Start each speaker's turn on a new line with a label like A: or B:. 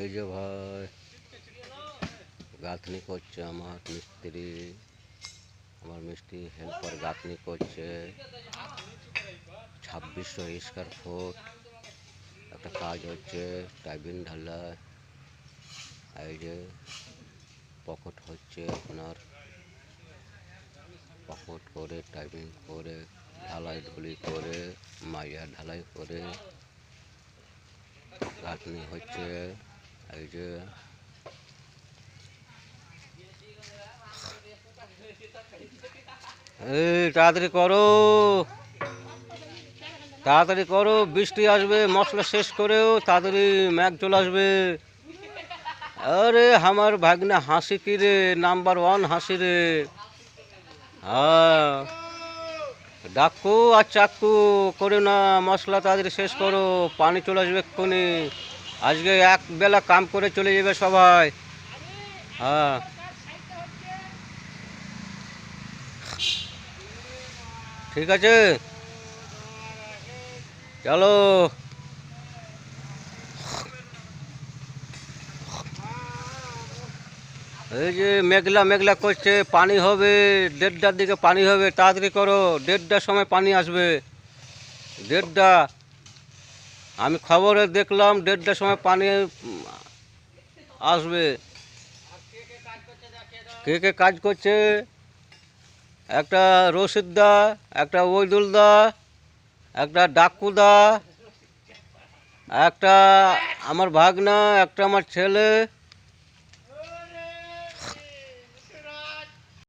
A: এই যে ভাই গাঁথনি করছে আমার মিস্ত্রি, আমার মিস্ত্রি হেল্পার গাঁথনি করছে 2600 স্কোয়ার ফুট একটা কাজ হচ্ছে, টাইবিন ঢালা। এই যে পকেট হচ্ছে আপনার, পকেট করে টাইবিং করে ঢালাই ঢুলি করে মাইয়া ঢালাই করে গাঁথনি হচ্ছে। এই যে এই তাড়াতাড়ি করো, তাড়াতাড়ি করো, বৃষ্টি আসবে, মশলা শেষ করেও তাড়াতাড়ি ম্যাঘ চলে আসবে। আরে আমার ভাগ্নে হাসি কি রে, নাম্বার 1 হাসি রে। হ্যাঁ ডাক্কু আর চাক্কু করে না, মশলা তাড়াতাড়ি শেষ করো, পানি চলে আসবে এক্ষুনি। আজকে এক বেলা কাম করে চলে যাবে সবাই। হ্যাঁ ঠিক আছে, চলো। এই যে মেঘলা মেঘলা করছে, পানি হবে 1:30টার দিকে, পানি হবে, তাড়াতাড়ি করো, 1:30টার সময় পানি আসবে। 1:30, আমি খবরে দেখলাম 1:30টার সময় পানি আসবে। কে কে কাজ করছে? একটা রশিদদা, একটা ওইদুলদা, একটা ডাক্কুদা, একটা আমার ভাগনা, একটা আমার ছেলে।